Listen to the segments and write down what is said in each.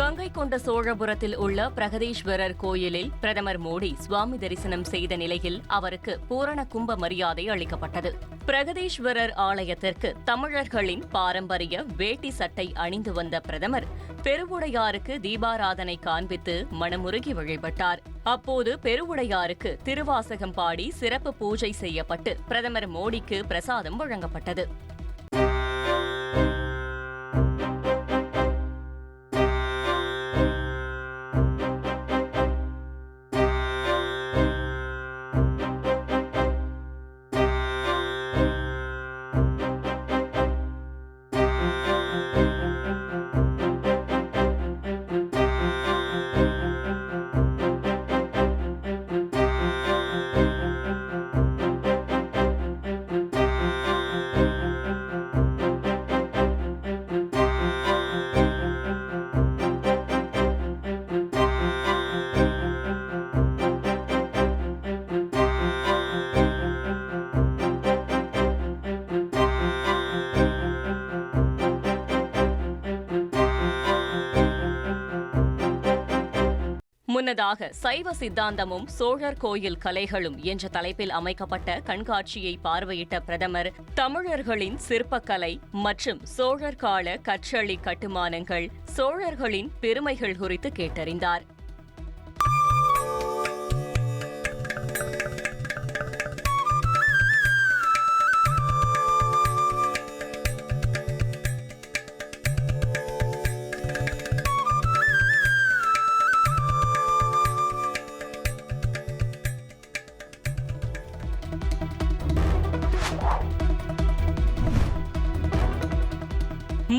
கங்கை கொண்ட சோழபுரத்தில் உள்ள பிரகதீஸ்வரர் கோயிலில் பிரதமர் மோடி சுவாமி தரிசனம் செய்த நிலையில் அவருக்கு பூரண கும்ப மரியாதை அளிக்கப்பட்டது. பிரகதீஸ்வரர் ஆலயத்திற்கு தமிழர்களின் பாரம்பரிய வேட்டி சட்டை அணிந்து வந்த பிரதமர் பெருவுடையாருக்கு தீபாராதனை காண்பித்து மனமுருகி வழிபட்டார். அப்போது பெருவுடையாருக்கு திருவாசகம் பாடி சிறப்பு பூஜை செய்யப்பட்டு பிரதமர் மோடிக்கு பிரசாதம் வழங்கப்பட்டது. முன்னதாக சைவ சித்தாந்தமும் சோழர் கோயில் கலைகளும் என்ற தலைப்பில் அமைக்கப்பட்ட கண்காட்சியை பார்வையிட்ட பிரதமர் தமிழர்களின் சிற்பக்கலை மற்றும் சோழர் கால கற்றளி கட்டுமானங்கள், சோழர்களின் பெருமைகள் குறித்து கேட்டறிந்தார்.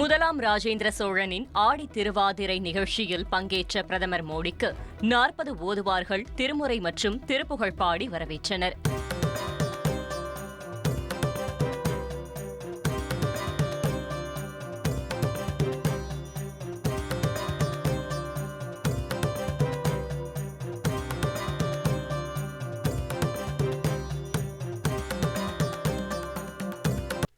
முதலாம் ராஜேந்திர சோழனின் ஆடி திருவாதிரை நிகழ்ச்சியில் பங்கேற்ற பிரதமர் மோடிக்கு 40 ஓதுவார்கள் திருமுறை மற்றும் திருப்புகழ் பாடி வரவேற்றனர்.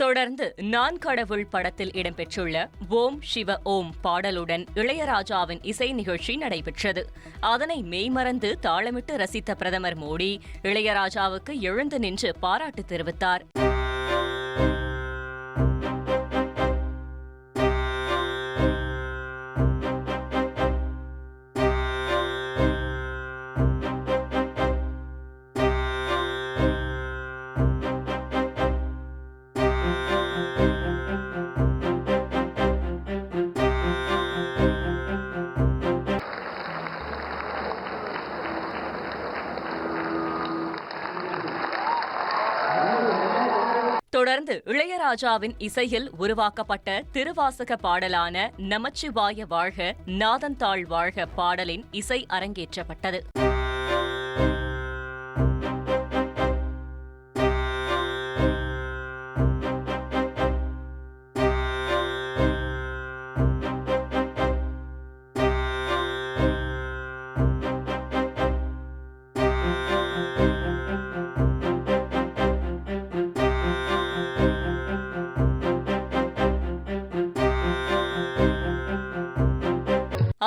தொடர்ந்து நான் கடவுள் படத்தில் இடம்பெற்றுள்ள ஓம் சிவ ஓம் பாடலுடன் இளையராஜாவின் இசை நிகழ்ச்சி நடைபெற்றது. அதனை மெய்மறந்து தாளமிட்டு ரசித்த பிரதமர் மோடி இளையராஜாவுக்கு எழுந்து நின்று பாராட்டு தெரிவித்தார். தொடர்ந்து இளையராஜாவின் இசையில் உருவாக்கப்பட்ட திருவாசக பாடலான நமச்சிவாய வாழ்க நாதந்தாள் வாழ்க பாடலின் இசை அரங்கேற்றப்பட்டது.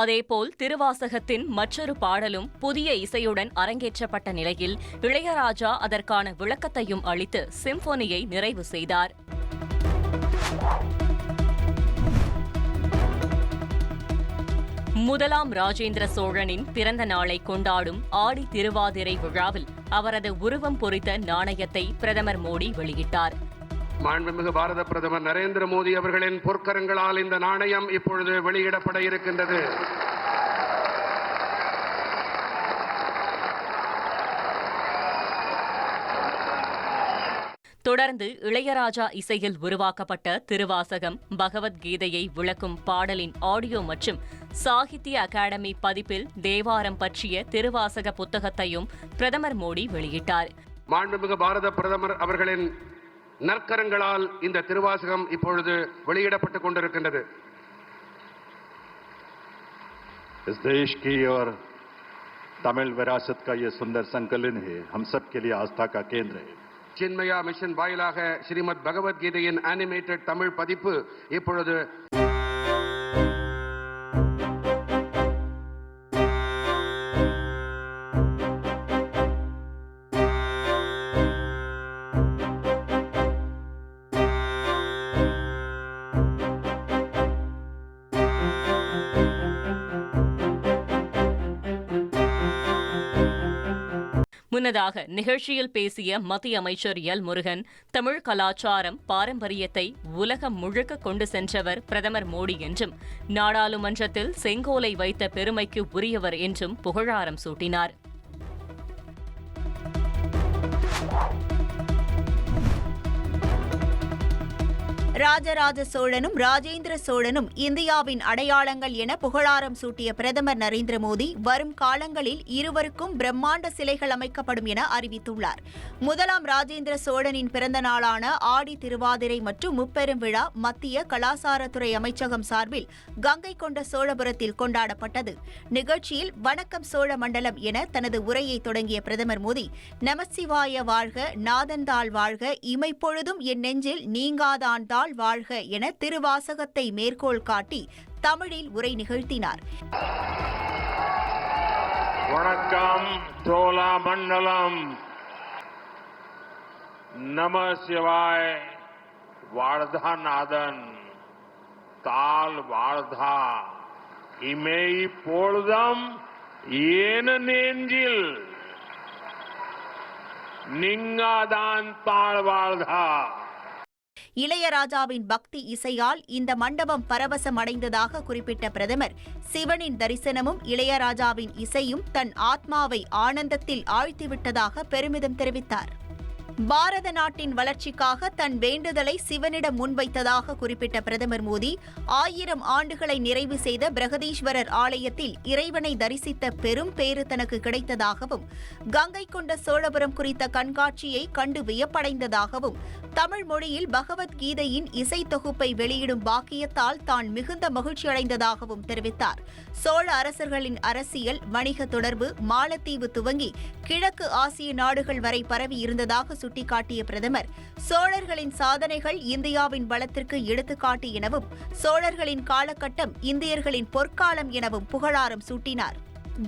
அதேபோல் திருவாசகத்தின் மற்றொரு பாடலும் புதிய இசையுடன் அரங்கேற்றப்பட்ட நிலையில் இளையராஜா அதற்கான விளக்கத்தையும் அளித்து சிம்போனியை நிறைவு செய்தார். முதலாம் ராஜேந்திர சோழனின் பிறந்த நாளை கொண்டாடும் ஆடி திருவாதிரை விழாவில் அவரது உருவம் பொறித்த நாணயத்தை பிரதமர் மோடி வெளியிட்டார். மாண்புமிகு பாரத பிரதமர் நரேந்திர மோடி அவர்களின் பொற்கரங்களால் இந்த நாணயம் இப்பொழுது வெளியிடப்பட இருக்கின்றது. தொடர்ந்து இளையராஜா இசையில் உருவாக்கப்பட்ட திருவாசகம், பகவத்கீதையை விளக்கும் பாடலின் ஆடியோ மற்றும் சாகித்ய அகாடமி பதிப்பில் தேவாரம் பற்றிய திருவாசக புத்தகத்தையும் பிரதமர் மோடி வெளியிட்டார். மாண்புமிகு பாரத பிரதமர் அவர்களின் நற்கரங்களால் இந்த திருவாசகம் இப்பொழுது வெளியிடப்பட்டுக் கொண்டிருக்கின்றது. इस देश की और तमिल विरासत का ये सुंदर संकलन है, हम सब के लिए आस्था का केंद्र है. சின்மயா மிஷன் வாயிலாக ஸ்ரீமத் பகவத்கீதையின் அனிமேட்டட் தமிழ் பதிப்பு இப்பொழுது முன்னதாக நிகழ்ச்சியில் பேசிய மத்திய அமைச்சர் எல் முருகன், தமிழ் கலாச்சாரம், பாரம்பரியத்தை உலகம் முழுக்க கொண்டு சென்றவர் பிரதமர் மோடி என்றும், நாடாளுமன்றத்தில் செங்கோலை வைத்த பெருமைக்கு உரியவர் என்றும் புகழாரம் சூட்டினார். ராஜராஜ சோழனும் ராஜேந்திர சோழனும் இந்தியாவின் அடையாளங்கள் என புகழாரம் சூட்டிய பிரதமர் நரேந்திர மோடி வரும் காலங்களில் இருவருக்கும் பிரம்மாண்ட சிலைகள் அமைக்கப்படும் என அறிவித்துள்ளார். முதலாம் ராஜேந்திர சோழனின் பிறந்த நாளான ஆடி திருவாதிரை மற்றும் முப்பெரும் விழா மத்திய கலாசாரத்துறை அமைச்சகம் சார்பில் கங்கை கொண்ட சோழபுரத்தில் கொண்டாடப்பட்டது. நிகழ்ச்சியில் வணக்கம் சோழ மண்டலம் என தனது உரையை தொடங்கிய பிரதமர் மோடி, நமசிவாய வாழ்க, நாதன்தாள் வாழ்க, இமைப்பொழுதும் என் நெஞ்சில் நீங்காதான் வாழ்க என திருவாசகத்தை மேற்கோள் காட்டி தமிழில் உரை நிகழ்த்தினார். வணக்கம் சோழ மண்டலம், நம சிவாய் வாழ்தா நாதன் தாள் வாழ்தா, இமை பொழுதம் ஏன நெஞ்சில் நீங்காதான் தாழ் வாழ்தா. இளையராஜாவின் பக்தி இசையால் இந்த மண்டபம் பரவசம் அடைந்ததாக குறிப்பிட்ட பிரதமர், சிவனின் தரிசனமும் இளையராஜாவின் இசையும் தன் ஆத்மாவை ஆனந்தத்தில் ஆழ்த்திவிட்டதாக பெருமிதம் தெரிவித்தார். பாரத நாட்டின் வளர்ச்சிக்காக தன் வேண்டுதலை சிவனிடம் முன்வைத்ததாக குறிப்பிட்ட பிரதமர் மோடி, 1000 ஆண்டுகளை நிறைவு செய்த பிரகதீஸ்வரர் ஆலயத்தில் இறைவனை தரிசித்த பெரும் பேறு தனக்கு கிடைத்ததாகவும், கங்கை கொண்ட சோழபுரம் குறித்த கண்காட்சியை கண்டு வியப்படைந்ததாகவும், தமிழ் மொழியில் பகவத்கீதையின் இசை தொகுப்பை வெளியிடும் பாக்கியத்தால் தான் மிகுந்த மகிழ்ச்சியடைந்ததாகவும் தெரிவித்தார். சோழ அரசர்களின் அரசியல், வணிக தொடர்பு மாலத்தீவு துவங்கி கிழக்கு ஆசிய நாடுகள் வரை பரவி இருந்ததாக சுட்டிக்காட்டிய பிரதமர், சோழர்களின் சாதனைகள் இந்தியாவின் பலத்திற்கு எடுத்துக்காட்டு எனவும், சோழர்களின் காலகட்டம் இந்தியர்களின் பொற்காலம் எனவும் புகழாரம் சூட்டினார்.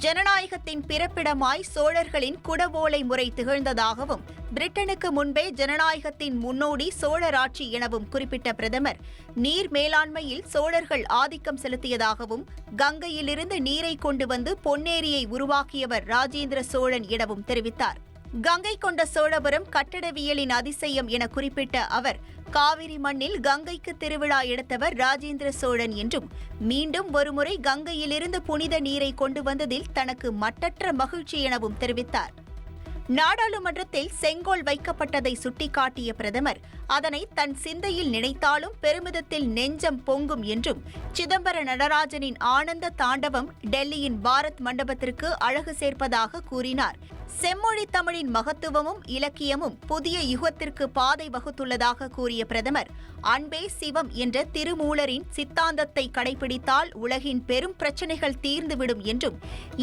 ஜனநாயகத்தின் பிறப்பிடமாய் சோழர்களின் குடவோலை முறை திகழ்ந்ததாகவும், பிரிட்டனுக்கு முன்பே ஜனநாயகத்தின் முன்னோடி சோழராட்சி எனவும் குறிப்பிட்ட பிரதமர், நீர் மேலாண்மையில் சோழர்கள் ஆதிக்கம் செலுத்தியதாகவும், கங்கையிலிருந்து நீரை கொண்டு வந்து பொன்னேரியை உருவாக்கியவர் ராஜேந்திர சோழன் எனவும் தெரிவித்தார். கங்கை கொண்ட சோழபுரம் கட்டடவியலின் அதிசயம் என குறிப்பிட்ட அவர், காவிரி மண்ணில் கங்கைக்கு திருவிழா எடுத்தவர் ராஜேந்திர சோழன் என்றும், மீண்டும் ஒருமுறை கங்கையிலிருந்து புனித நீரை கொண்டு வந்ததில் தனக்கு மட்டற்ற மகிழ்ச்சி எனவும் தெரிவித்தார். நாடாளுமன்றத்தில் செங்கோல் வைக்கப்பட்டதை சுட்டிக்காட்டிய பிரதமர், அதனை தன் சிந்தையில் நினைத்தாலும் பெருமிதத்தில் நெஞ்சம் பொங்கும் என்றும், சிதம்பர நடராஜனின் ஆனந்த தாண்டவம் டெல்லியின் பாரத் மண்டபத்திற்கு அழகு சேர்ப்பதாக கூறினார். செம்மொழி தமிழின் மகத்துவமும் இலக்கியமும் புதிய யுகத்திற்கு பாதை வகுத்துள்ளதாக கூறிய பிரதமர், அன்பே சிவம் என்ற திருமூலரின் சித்தாந்தத்தை கடைபிடித்தால் உலகின் பெரும் பிரச்சினைகள் தீர்ந்துவிடும் என்றும்,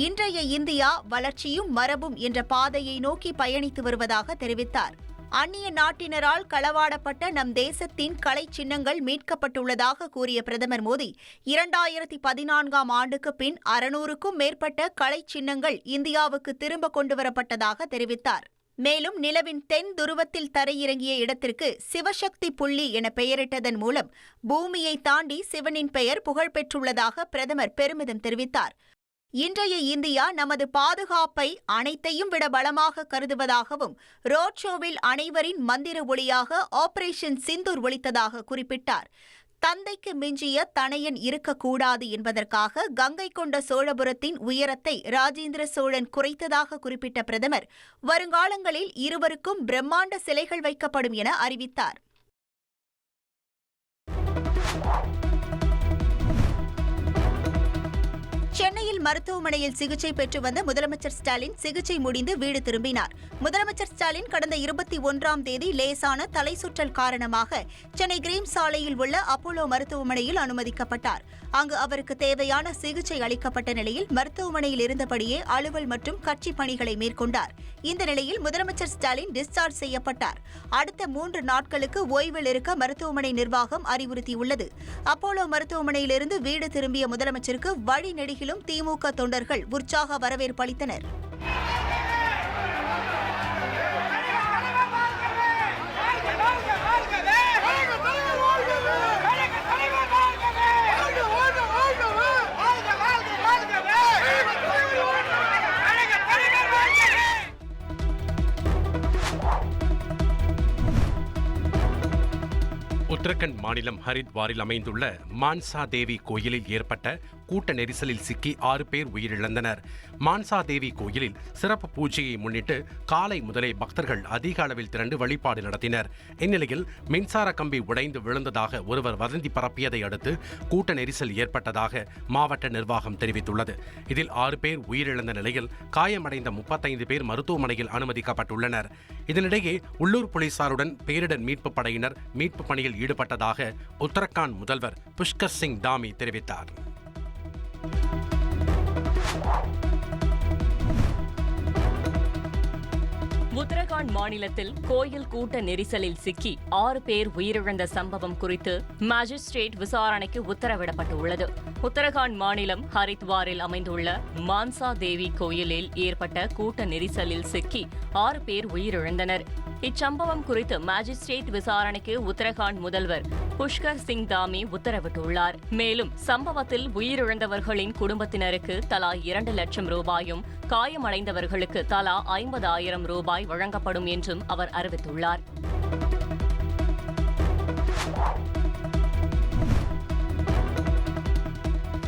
இன்றைய இந்தியா வளர்ச்சியும் மரபும் என்ற பாதையை நோக்கி பயணித்து வருவதாக தெரிவித்தார். அந்நிய நாட்டினரால் களவாடப்பட்ட நம் தேசத்தின் கலை சின்னங்கள் மீட்கப்பட்டுள்ளதாக கூறிய பிரதமர் மோடி, 2014ஆம் ஆண்டுக்கு பின் 600க்கும் மேற்பட்ட கலை சின்னங்கள் இந்தியாவுக்கு திரும்ப கொண்டுவரப்பட்டதாக தெரிவித்தார். மேலும் நிலவின் தென் துருவத்தில் தரையிறங்கிய இடத்திற்கு சிவசக்தி புள்ளி என பெயரிட்டதன் மூலம் பூமியை தாண்டி சிவனின் பெயர் புகழ்பெற்றுள்ளதாக பிரதமர் பெருமிதம் தெரிவித்தார். இன்றைய இந்தியா நமது பாதுகாப்பை அனைத்தையும் விட பலமாக கருதுவதாகவும், ரோட் ஷோவில் அனைவரின் மந்திர ஒளியாக ஆபரேஷன் சிந்தூர் ஒலித்ததாக குறிப்பிட்டார். தந்தைக்கு மிஞ்சிய தனையன் இருக்கக்கூடாது என்பதற்காக கங்கை கொண்ட சோழபுரத்தின் உயரத்தை ராஜேந்திர சோழன் குறைத்ததாக குறிப்பிட்ட பிரதமர், வருங்காலங்களில் இருவருக்கும் பிரம்மாண்ட சிலைகள் வைக்கப்படும் என அறிவித்தார். சென்னையில் மருத்துவமனையில் சிகிச்சை பெற்று வந்த முதலமைச்சர் ஸ்டாலின் சிகிச்சை முடிந்து வீடு திரும்பினார். முதலமைச்சர் ஸ்டாலின் கடந்த 21ஆம் தேதி லேசான தலை சுற்றல் காரணமாக சென்னை கிரீம் சாலையில் உள்ள அப்போலோ மருத்துவமனையில் அனுமதிக்கப்பட்டார். அங்கு அவருக்கு தேவையான சிகிச்சை அளிக்கப்பட்ட நிலையில் மருத்துவமனையில் இருந்தபடியே அலுவல் மற்றும் கட்சி பணிகளை மேற்கொண்டார். இந்த நிலையில் முதலமைச்சர் ஸ்டாலின் டிஸ்சார்ஜ் செய்யப்பட்டார். அடுத்த 3 நாட்களுக்கு ஓய்வில் இருக்க மருத்துவமனை நிர்வாகம் அறிவுறுத்தியுள்ளது. அப்போலோ மருத்துவமனையிலிருந்து வீடு திரும்பிய முதலமைச்சருக்கு வழி நெடுகிலும் திமுக தொண்டர்கள் உற்சாக வரவேற்பு அளித்தனர். உத்தரகண்ட் மாநிலம் ஹரித்வாரில் அமைந்துள்ள மான்சா தேவி கோயிலில் ஏற்பட்ட கூட்ட நெரிசலில் சிக்கி 6 பேர் உயிரிழந்தனர். மான்சா தேவி கோயிலில் சிறப்பு பூஜையை முன்னிட்டு காலை முதலே பக்தர்கள் அதிக அளவில் திரண்டு வழிபாடு நடத்தினர். இந்நிலையில் மின்சார கம்பி உடைந்து விழுந்ததாக ஒருவர் வதந்தி பரப்பியதை அடுத்து கூட்ட நெரிசல் ஏற்பட்டதாக மாவட்ட நிர்வாகம் தெரிவித்துள்ளது. இதில் 6 பேர் உயிரிழந்த நிலையில் காயமடைந்த 35 பேர் மருத்துவமனையில் அனுமதிக்கப்பட்டுள்ளனர். இதனிடையே உள்ளூர் போலீசாருடன் பேரிடர் மீட்பு படையினர் மீட்பு பணியில் ஈடுபட்டதாக உத்தரகாண்ட் முதல்வர் புஷ்கர் சிங் தாமி தெரிவித்தார். உத்தரகாண்ட் மாநிலத்தில் கோயில் கூட்ட நெரிசலில் சிக்கி 6 பேர் உயிரிழந்த சம்பவம் குறித்து மாஜிஸ்ட்ரேட் விசாரணைக்கு உத்தரவிடப்பட்டுள்ளது. உத்தரகாண்ட் மாநிலம் ஹரித்வாரில் அமைந்துள்ள மான்சா தேவி கோயிலில் ஏற்பட்ட கூட்ட நெரிசலில் சிக்கி 6 பேர் உயிரிழந்தனர். இச்சம்பவம் குறித்து மாஜிஸ்ட்ரேட் விசாரணைக்கு உத்தரகாண்ட் முதல்வர் புஷ்கர் சிங் தாமி உத்தரவிட்டுள்ளார். மேலும் சம்பவத்தில் உயிரிழந்தவர்களின் குடும்பத்தினருக்கு தலா 2 லட்சம் ரூபாயும் காயமடைந்தவர்களுக்கு தலா 50,000 ரூபாய் வழங்கப்படும் என்றும் அவர் அறிவித்துள்ளார்.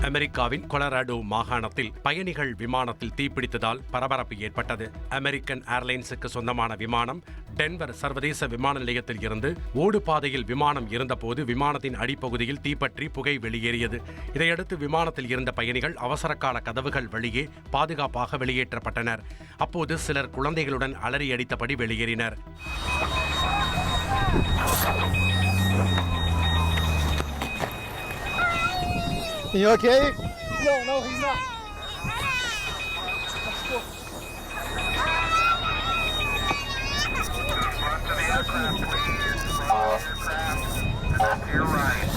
அமெரிக்காவின் கொலராடோ மாகாணத்தில் பயணிகள் விமானத்தில் தீப்பிடித்ததால் பரபரப்பு ஏற்பட்டது. அமெரிக்கன் ஏர்லைன்ஸுக்கு சொந்தமான விமானம் டென்வர் சர்வதேச விமான நிலையத்தில் இருந்து ஓடுபாதையில் விமானம் இருந்தபோது விமானத்தின் அடிப்பகுதியில் தீப்பற்றி புகை வெளியேறியது. இதையடுத்து விமானத்தில் இருந்த பயணிகள் அவசரகால கதவுகள் வழியே பாதுகாப்பாக வெளியேற்றப்பட்டனர். அப்போது சிலர் குழந்தைகளுடன் அலறி அடித்தபடி வெளியேறினர். You okay? No, he's not. You're right.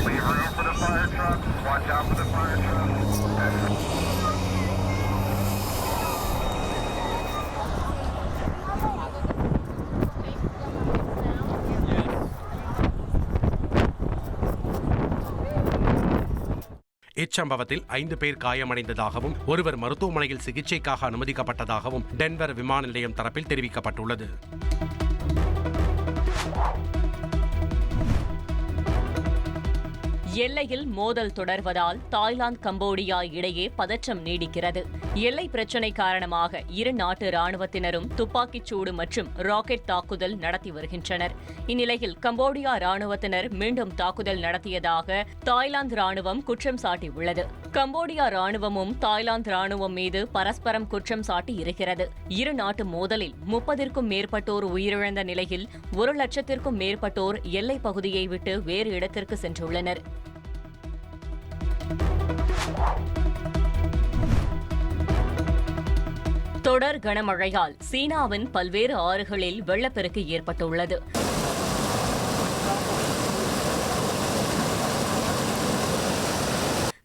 Leave room for the fire truck. Watch out for the fire truck. இச்சம்பவத்தில் 5 பேர் காயமடைந்ததாகவும் ஒருவர் மருத்துவமனையில் சிகிச்சைக்காக அனுமதிக்கப்பட்டதாகவும் டென்வர் விமான நிலையம் தரப்பில் தெரிவிக்கப்பட்டுள்ளது. எல்லையில் மோதல் தொடர்வதால் தாய்லாந்து கம்போடியா இடையே பதற்றம் நீடிக்கிறது. எல்லை பிரச்சினை காரணமாக இரு நாட்டு ராணுவத்தினரும் துப்பாக்கிச் சூடு மற்றும் ராக்கெட் தாக்குதல் நடத்தி வருகின்றனர். இந்நிலையில் கம்போடியா ராணுவத்தினர் மீண்டும் தாக்குதல் நடத்தியதாக தாய்லாந்து ராணுவம் குற்றம் சாட்டியுள்ளது. கம்போடியா ராணுவமும் தாய்லாந்து ராணுவம் மீது பரஸ்பரம் குற்றம் சாட்டி இருக்கிறது. இரு நாட்டு மோதலில் 30க்கும் மேற்பட்டோர் உயிரிழந்த நிலையில் 1 லட்சத்திற்கும் மேற்பட்டோர் எல்லைப் பகுதியை விட்டு வேறு இடத்திற்கு சென்றுள்ளனர். தொடர் கனமழையால் சீனாவின் பல்வேறு ஆறுகளில் வெள்ளப்பெருக்கு ஏற்பட்டுள்ளது.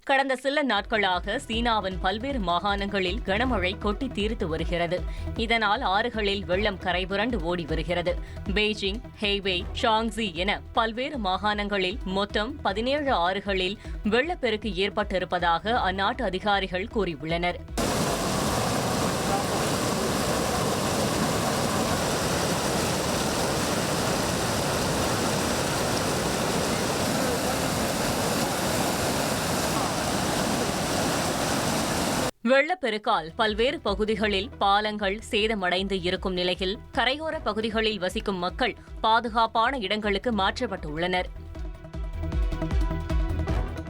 கடந்த சில நாட்களாக சீனாவின் பல்வேறு மாகாணங்களில் கனமழை கொட்டி தீர்த்து வருகிறது. இதனால் ஆறுகளில் வெள்ளம் கரைபுரண்டு ஓடி வருகிறது. பெய்ஜிங், ஹேபே, ஷாங்ஸி என பல்வேறு மாகாணங்களில் மொத்தம் 17 ஆறுகளில் வெள்ளப்பெருக்கு ஏற்பட்டிருப்பதாக அந்நாட்டு அதிகாரிகள் கூறியுள்ளனர். வெள்ளப்பெருக்கால் பல்வேறு பகுதிகளில் பாலங்கள் சேதமடைந்து இருக்கும் நிலையில் கரையோர பகுதிகளில் வசிக்கும் மக்கள் பாதுகாப்பான இடங்களுக்கு மாற்றப்பட்டுள்ளனர்.